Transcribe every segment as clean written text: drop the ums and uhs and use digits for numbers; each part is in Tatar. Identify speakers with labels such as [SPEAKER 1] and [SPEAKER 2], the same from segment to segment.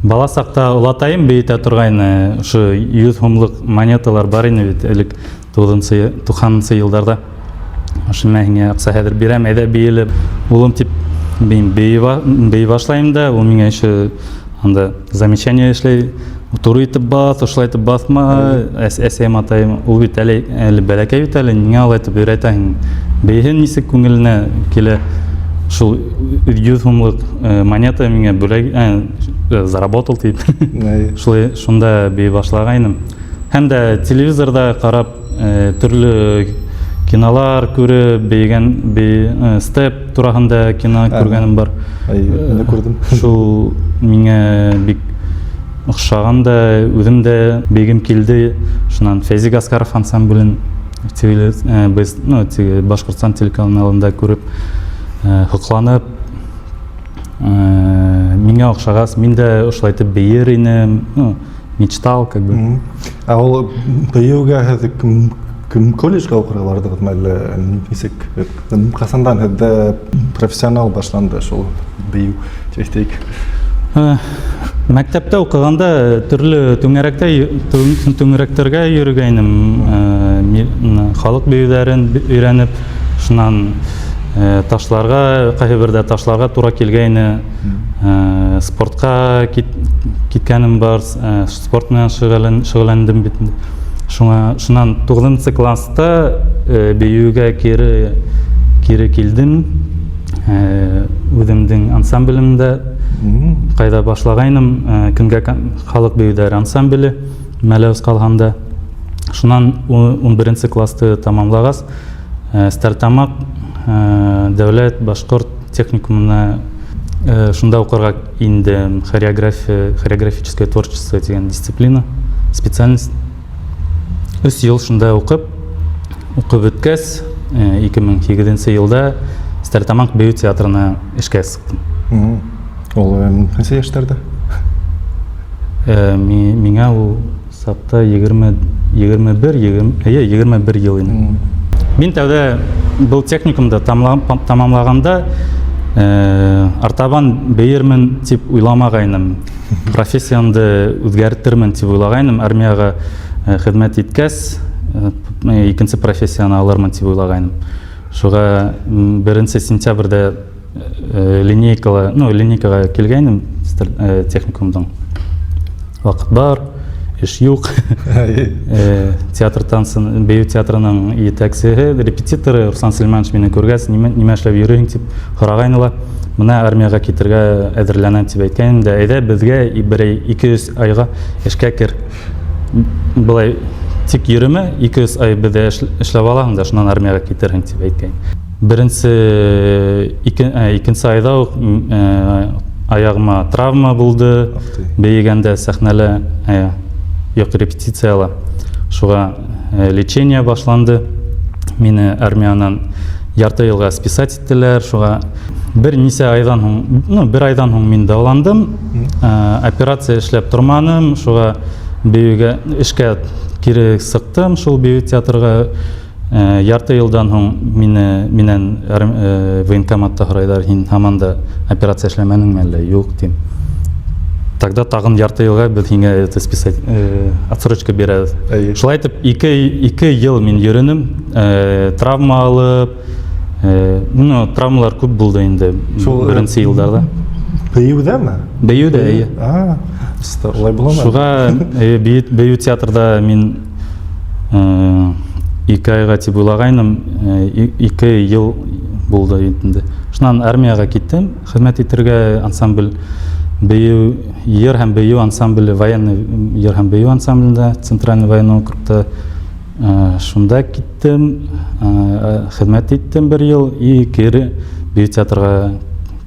[SPEAKER 1] Бала сақта олатайым бейте тұрғайны, ұшы 100 сомлық монеталар бар ені бейт, әлік 90-сы елдарда. Ұшы мәхіңе ақса әдір берем, әді бейілі олым тип бей башлайым да, ол меңе үші замечание ішлей, Туру итеп бас, ошылай итеп басма, әсем атайым, ул бит әле бәләкәй бит әле, ниңә алай итеп өйрәтәһең? Бейһен нисек күңеленә килә? Шул 100 сумлык монета миңа бүләк, заработал тип. Шунда бей башлагайным. Һәм дә телевизорда карап, төрле кинолар күреп, бейгән степ турасында кино күргәнем бар.
[SPEAKER 2] Менә күрдем.
[SPEAKER 1] Шул миңа бик Охшаған да, үҙем дә бейгем килде. Шунан Фәйзи Гаскаров ансамблен Башҡортостан телеканалында күреп, һоҡланып, миңә оҡшағас, мин дә ошолай итеп бейер инем, мечтал, как бы.
[SPEAKER 2] Ә ул бейеүгә һеҙ кем колледжға уҡырға бардығыҙмы әллә нисек? Ҡасандан һеҙҙә профессионал башланды шул бейеү тип әйтәйек?
[SPEAKER 1] Мәктәптә уҡығанда төрлө түңәрәктәргә йөрөгәйнем, халыҡ бейеүҙәрен өйрәнеп, шунан ташларға, ҡайһы берҙә ташларға тура килгәйне, спортҡа киткәнем бар, спорт менән шөғөлләндем бит. Шунан 9-нчы класста бейеүгә кире килдем, үҙемдең ансамблемдә ҡайҙа башлагайным, көнгә халыҡ бейеүҙәре ансамбле Мәләүез ҡалғанда. Шунан 11-нче класты тамамлағас, Стәрлетамаҡ дәүләт башҡорт техникумына шунда уҡырға индем, хореографическое творчество дигән дисциплина, специальность. 3 йыл шунда уҡып бөткәс, 2008 йылда Стәрлетамаҡ бейеү театрына эшкә сыҡтым.
[SPEAKER 2] Ул нисә йәштәрҙә?
[SPEAKER 1] Миңә ул саҡта 21 йыл ине. Мин тәүҙә был техникумда тамамлағанда артабан бейермен тип уйламағайным. Профессиямды үҙгәртермен тип уйлағайным. Армияға хеҙмәт иткәс, икенсе профессияны алырмын тип уйлағайным. Шуға 1 сентябрьдә линейкаға келгәйнем техникумдың. Ваҡыт бар, эш юҡ. Бейеү театрының етәксеһе, репетиторы Руслан Сөләймәнович мине күргәс, нимә эшләп йөрөйһең тип һорағайны ла, менә армияға китергә әҙерләнәм тип әйткәйнем дә, әйҙә беҙгә 2-3 айға эшкә кер. Былай тик йөрөмә, 2-3 ай беҙҙә эшләп алаһың да, шунан армияға китерһең тип әйткәйнем. Икенсе айда уҡ аяғыма травма булды, бейегәндә сәхнәлә, репетицияла. Шуға лечение башланды. Мине армиянан ярты йылға списать иттеләр. Шуға бер айдан һуң мин дауаландым. Операция эшләп торманым. Шуға бейеүгә эшкә кире сыҡтым. Шул бейеү театрға ярты йылдан һуң минән военкоматта һорайҙар, һин һаман да операция эшләмәнеңме әллә? Юҡ, тим. Тогда тағын ярты йылға беҙ һиңә отсрочка бирәбеҙ. Шулай итеп, 2 йыл мин йөрөнөм, травма алып, травмалар күп булды инде 1-нче йылдарда.
[SPEAKER 2] Бейеүҙәме?
[SPEAKER 1] Бейеүҙә, эйе.
[SPEAKER 2] Улай буламы?
[SPEAKER 1] Шуға бейеү театрда мин 2 айға тип уйлағайным, 2 йыл булды инде. Шунан армияға киттем, хеҙмәт итергә ансамбль йыр һәм бейеү ансамбле, военный йыр һәм бейеү ансамблендә, Центральный военный округта шунда киттем, хеҙмәт иттем 1 йыл, и кире бейеү театрға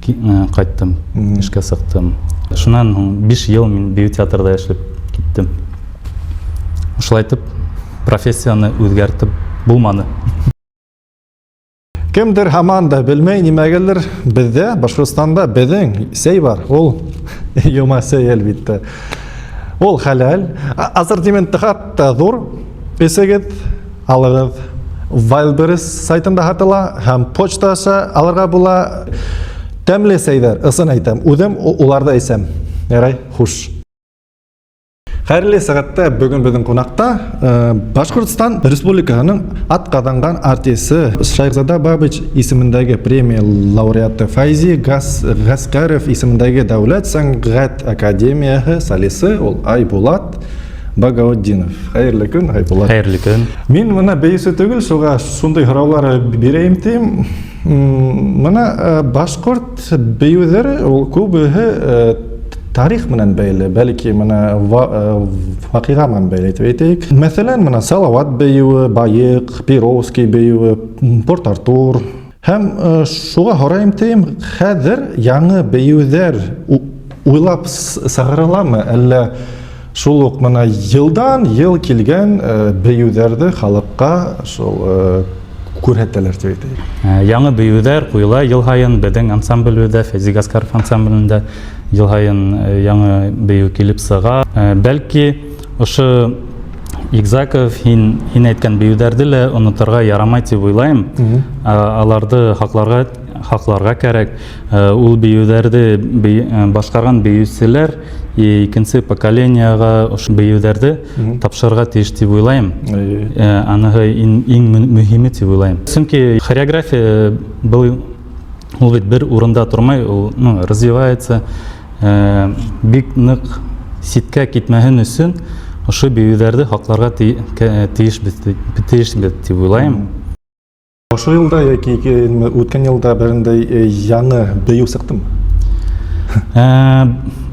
[SPEAKER 1] ҡайттым, эшкә сыҡтым. Шунан һуң 5 йыл мин бейеү театрда эшләп киттем. Ошолай итеп, профессияны үҙгәртеп булманы.
[SPEAKER 2] Кемдер һаман да белмәй нимәгәлер, беҙҙә, Башҡортостанда беҙҙең сәй бар. Ул йома сәй әлбиттә. Ул хәләл. Ассортименты хатта ҙур. Эсегеҙ, алығыҙ. Wildberries сайтында һатыла һәм почташа алырға була. Тәмле сәйҙәр, ысын әйтәм. Үҙем уларҙы әсәм. Ярай, хуш. Хәйрле сәгатьтә бүген безнең кунакта Башкортстан Республикасының атказанган артисты Шайхзада Бабич исемендәге премия лауреаты Файзи Гаскаров исемендәге Дәүләт сәнгать академияһы солисты ул Айбулат Багаутдинов. Хәерле көн, Айбулат.
[SPEAKER 1] Хәерле көн.
[SPEAKER 2] Мин моны бәйсә түгел, шуга шундый һораулар бирәм тим. Моны башкорт бәюләре ул күбеһе тарих менән бәйле, бәлки моны вакыйга менән бәйле итеп әйтик. Мәсәлән, моны Салават бәюе, Байык, Перовский бәюе, Порт-Артур. Һәм шуга һорайм тим, хәзер яңа бәюләр уйлап сыгырыламы, әллә шул ук моны елдан-ел килгән бәюләрне халыкка шул күрһәтәләр дип әйтик.
[SPEAKER 1] Яңа бәюләр куела ел һайын безнең ансамбльдә, Фәйзи Гаскаров ансамблендә ел һайын яңа бәю килеп сыга. Бәлки ошо Игзаков һин әйткән бәюләрне лә онытырга ярамай дип уйлайм. Аларды хакларга кирәк. Ул бәюләрне башкарган бәючеләр икенче поколениягә ошо бәюләрне тапшырырга тиеш дип уйлайм. Аныгы иң мөһиме дип уйлайм. Чөнки хореография ул бит бер урында тормай, ул развивается. Бик нык ситкә китмәһен өчен ошо бәюләрне хакларга тиеш дип уйлайм.
[SPEAKER 2] Ошо елда яки үткән елда берендәй яңа бәю сыктымы?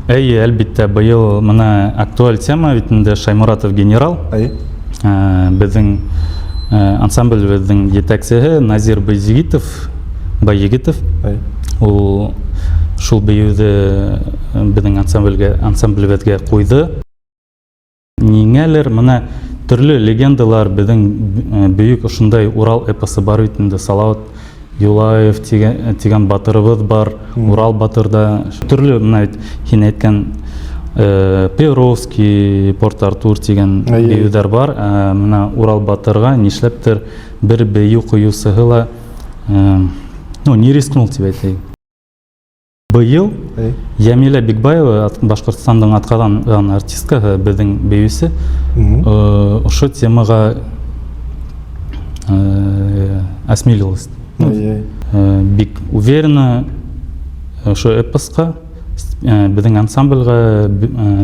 [SPEAKER 1] Әйе, әлбиттә, быел моны актуаль тема бит инде Шаймуратов генерал. Безнең ансамблебезнең җитәкчесе Назир Байегитов. Ул шул бәюне безнең ансамблебезгә куйды. Ниңәлер моны төрле легендалар безнең бөек ошондай Урал эпосы бар бит инде. Салават Юлаев дигән батырыбыз бар, Урал батырда. Төрле менә һин әйткән Перовский, Порт-Артур дигән бәюләр бар. Менә Урал батырга нишләптер бер бәю куюсыгы ла не рискнул дип әйтәйек. Быел Ямиля Бикбаева, Башкортстандың атказанган артисткасы, безнең бәюсе, ошо темага осмелилась. Бик уверенно ошо эпоска безнең ансамбльга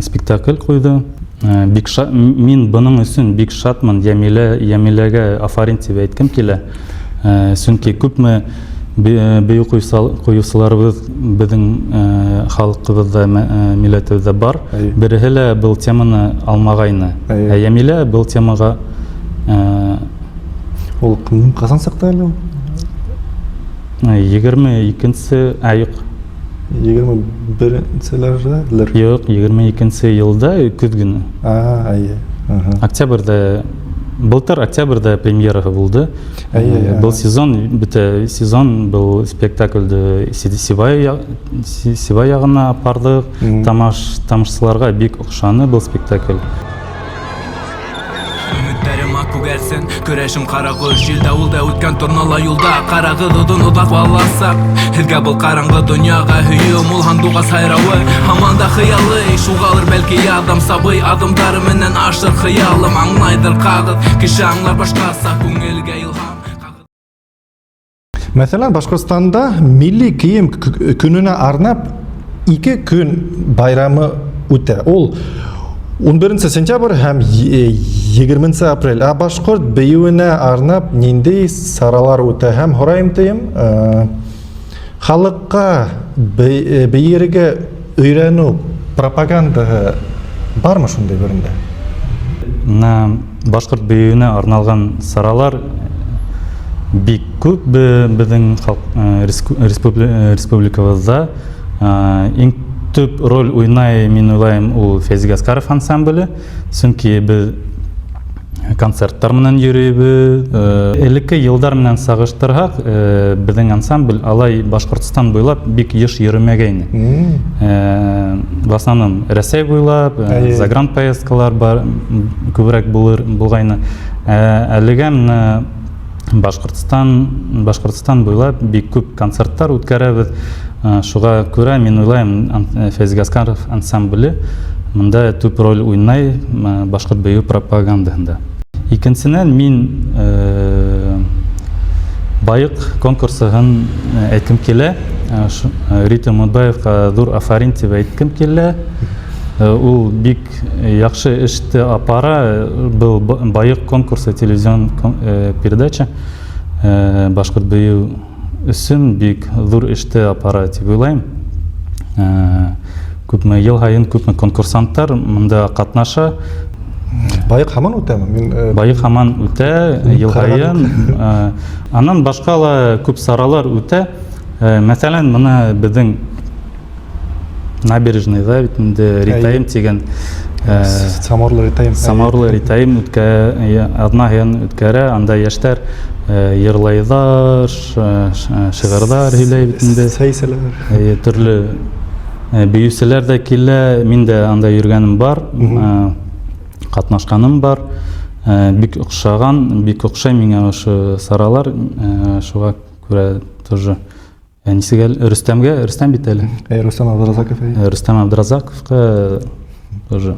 [SPEAKER 1] спектакль куйды. Мин буның өчен бик шатмын. Ямиләгә афарин дип әйткәм килә. Чөнки күпме бәю куючыларыбыз безнең халкыбызда, милләтебездә бар. Береһе лә был теманы алмагайны. Ямилә был темага
[SPEAKER 2] ул касан сакта әле?
[SPEAKER 1] 22-нче айык.
[SPEAKER 2] 21-нчеләрдә?
[SPEAKER 1] Юк, 22-нче елда көз көне. Октябрьдә, былтыр октябрьдә премьерасы булды. Был сезон был спектакльдә Сибай ягына апардык. Тамашчыларга бик охшаны был спектакль.
[SPEAKER 3] Күгәрсен, көрәшім қарағыз жилда улда өткен торнала юлда қарағыз ұдын ұдақ баласақ Хілге бұл қараңғы дүнияға хүйім ұлғандуға сайрауы Хаманда қиялы, шуғалыр бәлкі адам сабый Адымдары менен ашыр қиялым аңлайдыр қағыз Кіші аңлар башқаса көңілге илхам
[SPEAKER 2] Мәсәлән, Башкортстанда милли киім күніне арнап 2 күн байрамы үтә. Ол 11 сентябрь һәм 20 апрель. Башкорт бәюенә арнап ниндәй саралар үтә һәм һорайм тием, халыкка бәйрегә өйрәнү пропаганда бармы шундый берендә?
[SPEAKER 1] Башкорт бәюенә арналган саралар бик күп безнең республикабызда. Иң төп роль уйнай, мин уйлайм, ул Фәйзи Гаскаров ансамбле. Чөнки без концерттар менән йөрибез. Элекке елдар менән сагыштырсак, безнең ансамбль алай Башкортстан буйлап бик еш йөрмәгәйне. В основном Рәсәй буйлап, загран поездкалар бар, күбрәк булгайны. Әлегә Башкортстан буйлап бик күп концерттар үткәрәбез. Шуға күрә мин уйлайм, Фәйзи Аскаров ансамбле монда төп роль уйнай башкорт бию пропагандаһында. Икенчедән мин байык конкурсыгын әйткем килә. Рита Мутбаевка зур афарин дип әйткем килә. Ул бик яхшы эште апара. Был байык конкурсы, телевизион передача. Башкорт бию өсөн бик зур эште апара дип уйлайм. Күпме ел һайын күпме конкурсанттар монда катнаша.
[SPEAKER 2] Байык һаман үтәме?
[SPEAKER 1] Байык һаман үтә ел һайын. Аннан башка ла күп саралар үтә. Мәсәлән, моны безнең набережныйда бит инде Ритаим дигән
[SPEAKER 2] Саморлы Ритаим
[SPEAKER 1] одна һәйән үткәрә, анда яшьләр йырлайҙар, шиғырҙар һөйләй бит инде.
[SPEAKER 2] Сәйселәр.
[SPEAKER 1] Төрлө бейеүселәр дә килә, мин дә анда йөргәнем бар, катнашканым бар. Бик оҡшай миңә ошо саралар, шуға күрә тоже. Рөстәм бит әле. Рөстәм Абдразаковка тоже.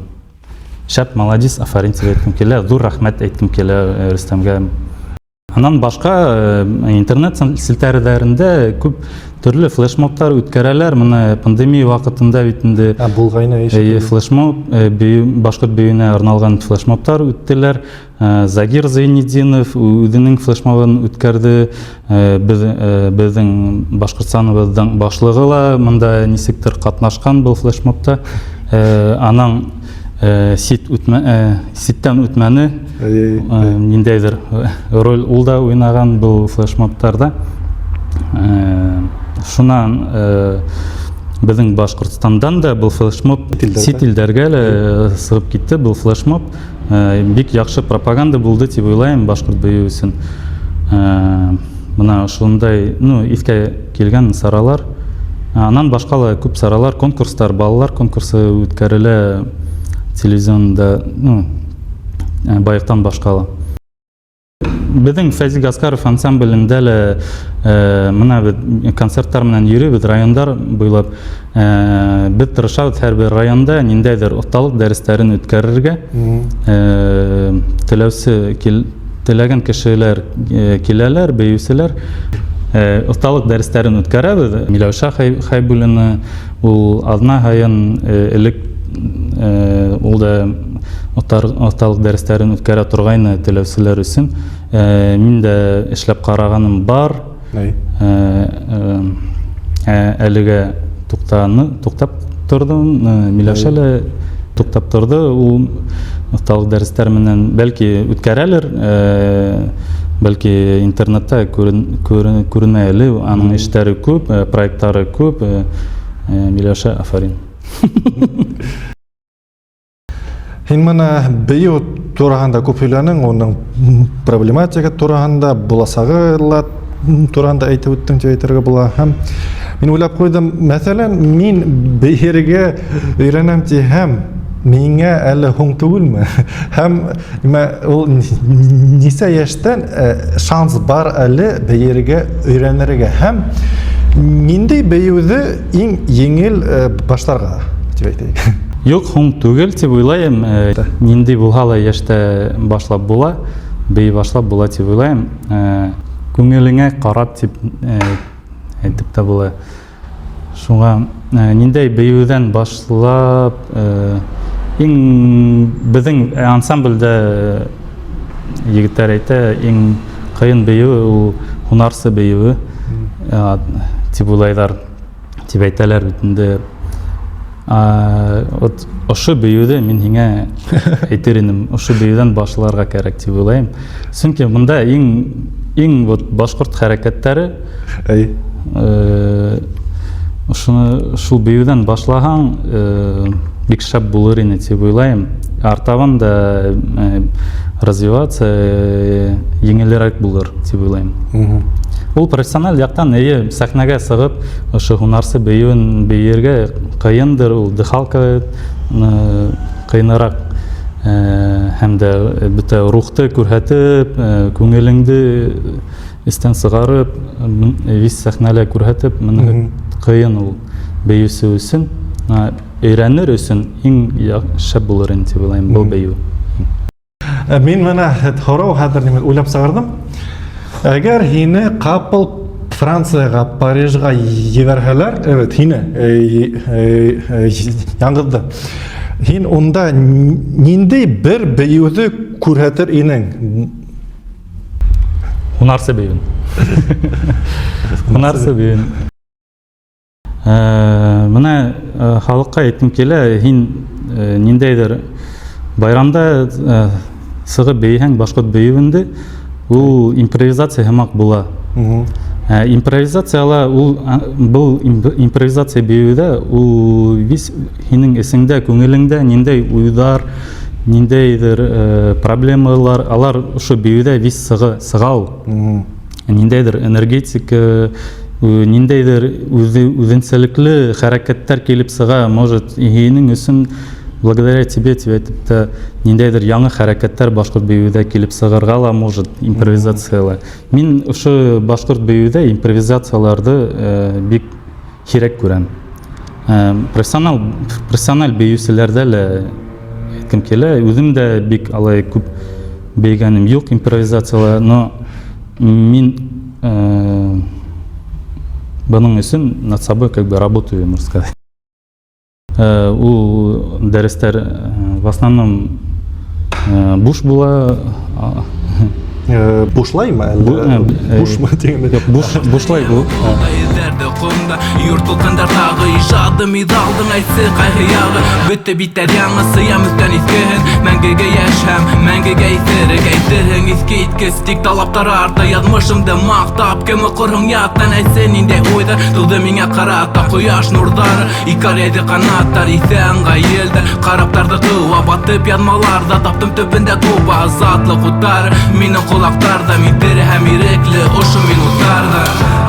[SPEAKER 1] Шәп, молодец, афарин дип әйткем килә, зур рәхмәт әйткем килә Рөстәмгә. Аннан башка интернет селтәрҙәрендә күп төрлө флешмобтар үткәрәләр. Моны пандемия вакытында бит инде флешмоб, башкорт бейеүенә арналган флешмобтар үттеләр. Загир Зайнетдинов үзенең флешмобын үткәрде. Безнең Башкортстаныбызның башлыгы ла монда нисектер катнашкан был флешмобта. Аның ситтән үтмәне ниндәйдер роль ул да уйнаган был флешмобтарда. Шунан безнең Башкортстандан да был флешмоб сит илдәргә сыгып китте. Был флешмоб бик яхшы пропаганда булды дип уйлайм башкорт бию өсөн. Мына шундай, искә килгән саралар. Аннан башка ла күп саралар, конкурстар, балалар конкурсы үткәрелә телевизионда, байыктан башка ла. Безнең Фәйзи Аскаров ансамблендә лә мына концерттар менән йөрибез, райондар буйлап. Без тырышабыз һәр бер районда ниндәйдер осталык дәресләрен үткәрергә. Теләгән кешеләр киләләр, бейеүселәр. Осталык дәресләрен үткәрәбез. Миләүшә Хәйбуллина ул аҙна һайын элек ул да осталык дәресләрен үткәрә торгайны теләүселәр өсөн. Мин дә эшләп караганым бар. Әлегә туктап тордым. Миләүшә лә туктап торды. Ул осталык дәресләр менән бәлки үткәрәлер, бәлки интернетта күренә әле. Аның эшләре күп, проекттары күп. Миләүшә, афарин.
[SPEAKER 2] Һин моны бию тураһында күп һөйләнең, уның проблематика тураһында, буласагы тураһында әйтеп үттең дип әйтергә була. Һәм мин уйлап куйдым, мәсәлән, мин биергә өйрәнәм диһәм, миңә әле һуң түгелме? Һәм ул нисә яшьтән шанс бар әле биергә өйрәнергә? Һәм ниндәй биюҙе иң еңел башларға дип әйтәйек?
[SPEAKER 1] Юк, һуң түгел дип уйлайым. Ниндәй булһа ла яшьтә башлап була, бей башлап була дип уйлайым. Күңелеңә карап дип әйтеп тә була. Шуңа ниндәй бейеүҙән башлап, иң безнең ансамбльдә егеттәр әйтә, иң ҡыйын бейеү ул һунарсы бейеүе дип уйлайҙар, дип әйтәләр бит инде. Ошо бейеүҙе мин һиңә әйтер инем, ошо бейеүҙән башларға кәрәк дип уйлайым. Сөнки монда иң башҡорт хәрәкәттәре шул бейеүҙән башлаһаң бик шәп булыр ине дип уйлайым. Артабан да развиваться еңелерәк булыр дип уйлайым. Ул профессиональ яктан сәхнәгә сығып, ошо һунарсы бейеүен бейергә ҡыйындыр, ул дыхалка ҡыйыныраҡ. Һәм дә бөтә рухты күрһәтеп, күңелеңде эстән сығарып, вис сәхнәлә күрһәтеп, кыйын ул бейүсү үсүн өйрәнер өсүн иң шәп булыр инде дип уйлайм бу бейүү.
[SPEAKER 2] Мин менә һорау хәзер нимә уйлап сыгырдым. Әгәр һине капыл Францияга, Парижга ебәрһәләр, evet, һине яңгыды. Һин онда ниндәй бер бейүҙе күрһәтер инең?
[SPEAKER 1] Һунарсы бейүн. Һунарсы бейүн. Менә халыкка әйткем килә, һин ниндәйдер байрамда сыгып бейһәң башкорт бейүендә, ул импровизация һымак була. Импровизацияла бұл импровизация бейүдә ул һинең эсеңдә, күңелеңдә ниндәй уйдар, ниндәйдер проблемалар, алар ошо бейүдә вис сыга ул. Ниндәйдер энергетика, ниндәйдер үзенчәлекле хәрәкәттәр килеп сыга, может, һинең өсөн благодаря тебе әйтеп ниндәйдер яңа хәрәкәттәр башкорт бейүдә килеп сыгарга ла, может, импровизацияла. Мин ошо башкорт бейүдә импровизацияларды бик кирәк күрәм. Профессиональ бейүчеләрдә лә әйткем килә, үзем дә бик алай күп бейгәнем юк импровизациялар, но мин буның өчен над собой как бы работаю, можно сказать. У дәрестер в основном буш була.
[SPEAKER 2] Бушлаймы? Бушмы дигәндә?
[SPEAKER 1] Бушлай бу.
[SPEAKER 3] Юртылганда тагы ижады медалдың әйтсе кайгыягы бөтте биттер яңысы ямыктан искен мәңгегә яшәм мәңгегә иттерең иске иткес тик талаптар арта язмышымды мактап кем укырың яттан әйтсен инде уйда туды миңа карата кояш нурдары икарәде канаттар исән гаелдә караптарды кыва батып язмаларда таптым төбендә туба азатлык утары минем кулактарда мидер һәм ирекле ошо минутларда